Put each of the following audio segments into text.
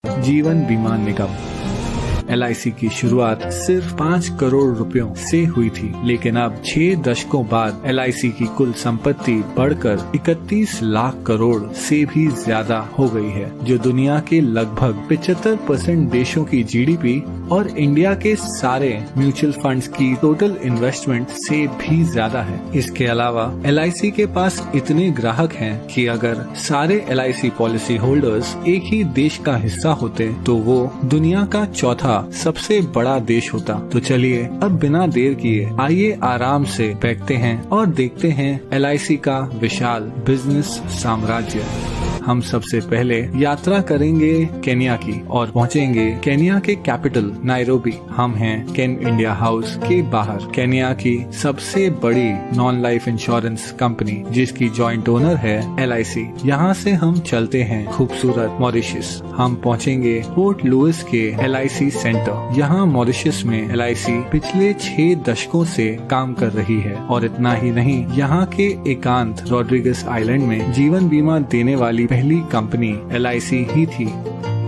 जीवन बीमा निगम LIC की शुरुआत सिर्फ 5 करोड़ रुपयों से हुई थी, लेकिन अब 6 दशकों बाद LIC की कुल संपत्ति बढ़कर 31 लाख करोड़ से भी ज्यादा हो गई है, जो दुनिया के लगभग 75% देशों की GDP और इंडिया के सारे म्यूचुअल फंड्स की टोटल इन्वेस्टमेंट से भी ज्यादा है। इसके अलावा LIC के पास इतने ग्राहक हैं कि अगर सारे LIC पॉलिसी होल्डर्स एक ही देश का हिस्सा होते तो वो दुनिया का चौथा सबसे बड़ा देश होता। तो चलिए अब बिना देर किए आइए आराम से बैठते हैं और देखते हैं LIC का विशाल बिजनेस साम्राज्य। हम सबसे पहले यात्रा करेंगे केन्या की और पहुंचेंगे केन्या के कैपिटल नायरोबी। हम हैं केन इंडिया हाउस के बाहर, केन्या की सबसे बड़ी नॉन लाइफ इंश्योरेंस कंपनी जिसकी जॉइंट ओनर है LIC। यहाँ से हम चलते हैं खूबसूरत मॉरिशस। हम पहुंचेंगे पोर्ट लुइस के LIC सेंटर। यहाँ मॉरिशस में LIC पिछले 6 दशकों से काम कर रही है और इतना ही नहीं, यहाँ के एकांत रॉड्रिगस आइलैंड में जीवन बीमा देने वाली पहली कंपनी LIC ही थी।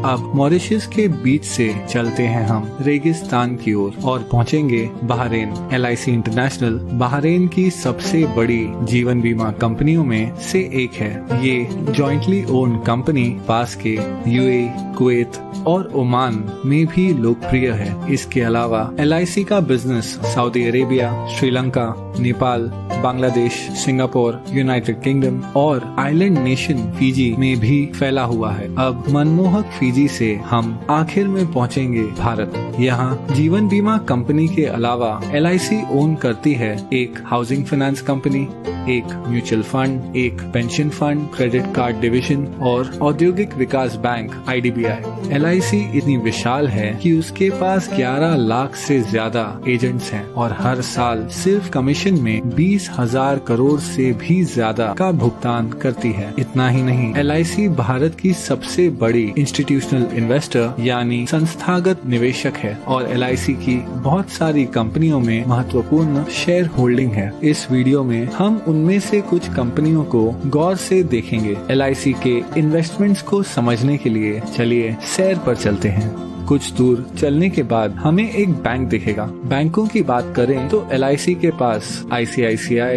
अब मॉरिशस के बीच से चलते हैं हम रेगिस्तान की ओर और पहुंचेंगे बहरीन। LIC इंटरनेशनल बहरीन की सबसे बड़ी जीवन बीमा कंपनियों में से एक है। ये जॉइंटली ओन कंपनी पास के UAE, कुवैत और ओमान में भी लोकप्रिय है। इसके अलावा LIC का business Saudi Arabia, Sri Lanka, Nepal, Bangladesh, Singapore, United kingdom और आइलैंड नेशन फिजी में भी फैला हुआ है। अब मनमोहक फिजी से हम आखिर में पहुंचेंगे भारत। यहाँ जीवन बीमा कंपनी के अलावा LIC ओन करती है एक हाउसिंग फाइनेंस कंपनी, एक म्यूचुअल फंड, एक pension fund, credit card division और औद्योगिक विकास बैंक IDBI। LIC इतनी विशाल है कि उसके पास 11 लाख से ज्यादा एजेंट्स हैं और हर साल सिर्फ कमीशन में 20,000 करोड़ से भी ज्यादा का भुगतान करती है। इतना ही नहीं, LIC भारत की सबसे बड़ी इंस्टीट्यूशनल इन्वेस्टर यानी संस्थागत निवेशक है और LIC की बहुत सारी कंपनियों में महत्वपूर्ण शेयर होल्डिंग है। इस वीडियो में हम उनमें से कुछ कंपनियों को गौर से देखेंगे। LIC के इन्वेस्टमेंट्स को समझने के लिए चलिए सैर पर चलते हैं। कुछ दूर चलने के बाद हमें एक बैंक दिखेगा। बैंकों की बात करें तो LIC के पास ICICI,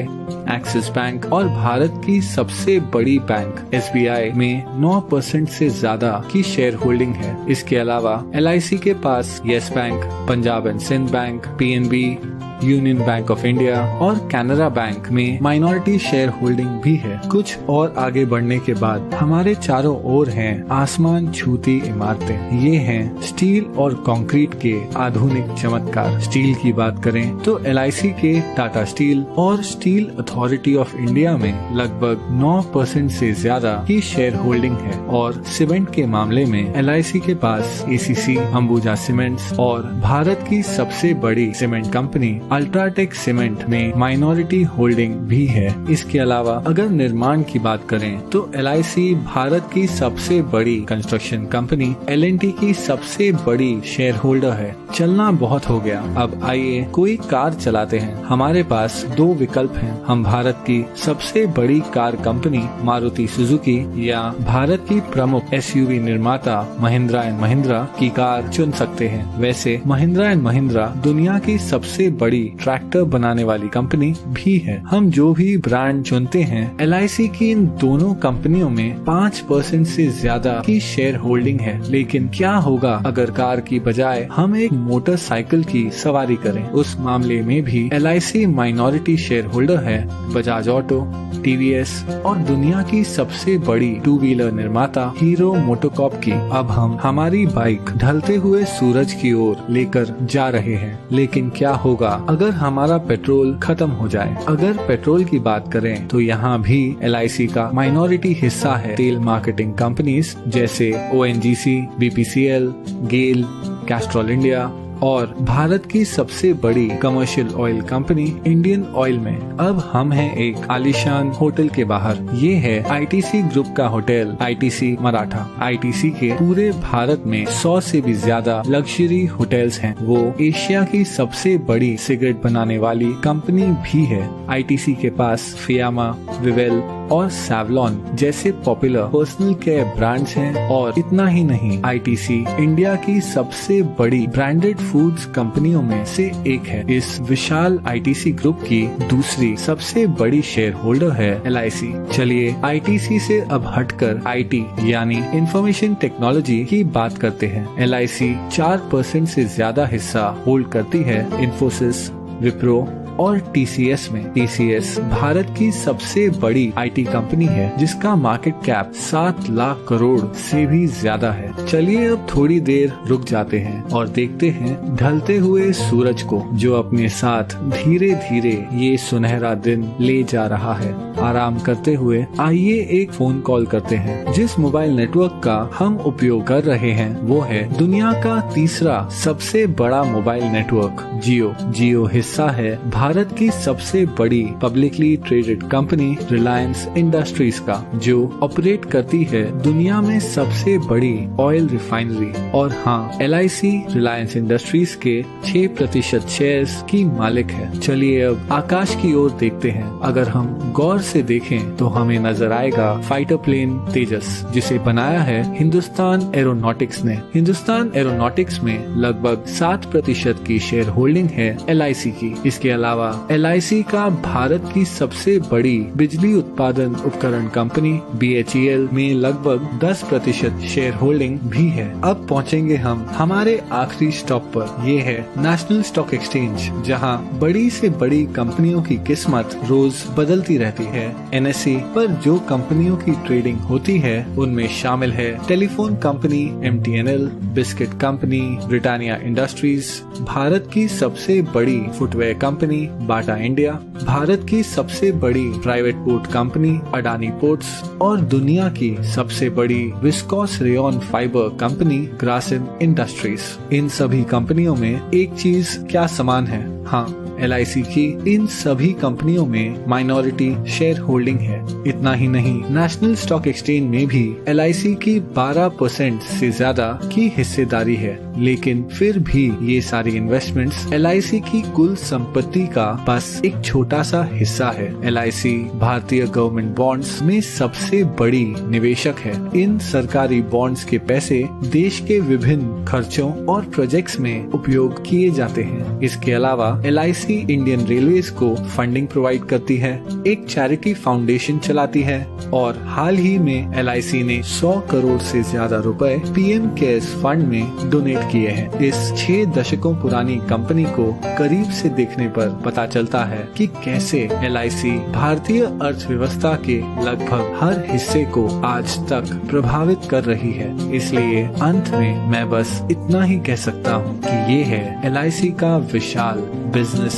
एक्सिस बैंक और भारत की सबसे बड़ी बैंक SBI में 9% से ज्यादा की शेयर होल्डिंग है। इसके अलावा LIC के पास Yes Bank, Punjab and Sind Bank, PNB, Union Bank of India और कैनरा बैंक में माइनॉरिटी शेयर होल्डिंग भी है। कुछ और आगे बढ़ने के बाद हमारे चारों ओर हैं आसमान छूती इमारतें। ये हैं स्टील और कंक्रीट के आधुनिक चमत्कार। स्टील की बात करें तो LIC के टाटा स्टील और स्टील अथॉरिटी ऑफ इंडिया में लगभग 9% से ज्यादा की शेयर होल्डिंग है और सीमेंट के मामले में LIC के पास ACC, अंबुजा सीमेंट्स और भारत की सबसे बड़ी सीमेंट कंपनी अल्ट्राटेक सीमेंट में माइनॉरिटी होल्डिंग भी है। इसके अलावा अगर निर्माण की बात करें तो LIC भारत की सबसे बड़ी कंस्ट्रक्शन कंपनी L&T की सबसे बड़ी शेयर होल्डर है। चलना बहुत हो गया, अब आइए कोई कार चलाते हैं। हमारे पास 2 विकल्प हैं। हम भारत की सबसे बड़ी कार कंपनी मारुति सुजुकी या भारत की प्रमुख SUV निर्माता महिंद्रा एंड महिंद्रा की कार चुन सकते हैं। वैसे महिंद्रा एंड महिंद्रा दुनिया की सबसे बड़ी ट्रैक्टर बनाने वाली कंपनी भी है। हम जो भी ब्रांड चुनते हैं, LIC की इन दोनों कंपनियों में 5% से ज्यादा की शेयर होल्डिंग है। लेकिन क्या होगा अगर कार की बजाय हम एक मोटरसाइकिल की सवारी करें? उस मामले में भी LIC माइनॉरिटी शेयर होल्डर है बजाज ऑटो, TVS और दुनिया की सबसे बड़ी 2 व्हीलर निर्माता हीरो मोटोकॉर्प की। अब हम हमारी बाइक ढलते हुए सूरज की ओर लेकर जा रहे हैं, लेकिन क्या होगा अगर हमारा पेट्रोल खत्म हो जाए? अगर पेट्रोल की बात करें तो यहाँ भी LIC का माइनॉरिटी हिस्सा है तेल मार्केटिंग कंपनीज जैसे ONGC, BPCL, गेल, कैस्ट्रॉल इंडिया और भारत की सबसे बड़ी commercial oil company Indian oil में। अब हम हैं एक आलीशान होटल के बाहर। ये है ITC ग्रुप का होटल ITC मराठा। ITC के पूरे भारत में 100 से भी ज्यादा लग्जरी होटल्स हैं। वो एशिया की सबसे बड़ी सिगरेट बनाने वाली कंपनी भी है। ITC के पास फियामा, विवेल और सैवलॉन जैसे पॉपुलर पर्सनल केयर ब्रांड्स हैं। और इतना ही नहीं, आईटीसी इंडिया की सबसे बड़ी ब्रांडेड फूड्स कंपनियों में से एक है। इस विशाल आईटीसी ग्रुप की दूसरी सबसे बड़ी शेयर होल्डर है एलआईसी। चलिए आईटीसी से अब हटकर आईटी यानी इंफॉर्मेशन टेक्नोलॉजी की बात करते हैं। एलआईसी 4% से ज्यादा हिस्सा होल्ड करती है इन्फोसिस, विप्रो और टीसीएस में। टीसीएस भारत की सबसे बड़ी आईटी कंपनी है जिसका मार्केट कैप 7 लाख करोड़ से भी ज्यादा है। चलिए अब थोड़ी देर रुक जाते हैं और देखते हैं ढलते हुए सूरज को, जो अपने साथ धीरे धीरे ये सुनहरा दिन ले जा रहा है। आराम करते हुए आइए एक फोन कॉल करते हैं। जिस मोबाइल नेटवर्क का हम उपयोग कर रहे हैं वो है दुनिया का तीसरा सबसे बड़ा मोबाइल नेटवर्क जियो। जियो हिस्सा है भारत की सबसे बड़ी publicly traded company Reliance industries का, जो ऑपरेट करती है दुनिया में सबसे बड़ी ऑयल रिफाइनरी। और हाँ, एलआईसी रिलायंस इंडस्ट्रीज के 6% शेयर्स की मालिक है। चलिए अब आकाश की ओर देखते हैं। अगर हम गौर से देखें तो हमें नजर आएगा फाइटर प्लेन तेजस, जिसे बनाया है हिंदुस्तान एरोनॉटिक्स ने। हिंदुस्तान एरोनॉटिक्स में लगभग 7% की शेयर होल्डिंग है एलआईसी की। इसके अलावा एलआईसी का भारत की सबसे बड़ी बिजली उत्पादन उपकरण कंपनी बीएचईएल में लगभग 10% शेयर होल्डिंग भी है। अब पहुंचेंगे हम हमारे आखिरी स्टॉप पर। ये है नेशनल स्टॉक एक्सचेंज, जहां बड़ी से बड़ी कंपनियों की किस्मत रोज बदलती रहती है। एनएसई पर जो कंपनियों की ट्रेडिंग होती है उनमें शामिल है telephone company MTNL, biscuit company Britannia industries, Bharat की सबसे बड़ी फुटवेयर कंपनी बाटा इंडिया, भारत की सबसे बड़ी private port company Adani ports और दुनिया की सबसे बड़ी viscose rayon fibre company Grasim industries. इन सभी कंपनियों में एक चीज क्या समान है? हाँ, एलआईसी की इन सभी कंपनियों में माइनॉरिटी शेयर होल्डिंग है। इतना ही नहीं, नेशनल स्टॉक एक्सचेंज में भी एलआईसी की 12% से ज्यादा की हिस्सेदारी है। लेकिन फिर भी ये सारी इन्वेस्टमेंट्स एलआईसी की कुल संपत्ति का बस एक छोटा सा हिस्सा है। एलआईसी भारतीय गवर्नमेंट बॉन्ड्स में सबसे बड़ी निवेशक है। इन सरकारी बॉन्ड्स के पैसे देश के विभिन्न खर्चों और प्रोजेक्ट्स में उपयोग किए जाते हैं। इसके अलावा एलआईसी इंडियन रेलवेज को फंडिंग प्रोवाइड करती है, एक चैरिटी फाउंडेशन चलाती है और हाल ही में एलआईसी ने 100 करोड़ से ज्यादा रुपए पीएम केयर्स फंड में डोनेट किए हैं। इस 6 दशकों पुरानी कंपनी को करीब से देखने पर पता चलता है कि कैसे एलआईसी भारतीय अर्थव्यवस्था के लगभग हर हिस्से को आज तक प्रभावित कर रही है। इसलिए अंत में मैं बस इतना ही कह सकता हूँ कि ये है एलआईसी का विशाल बिजनेस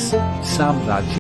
साम्राज्य।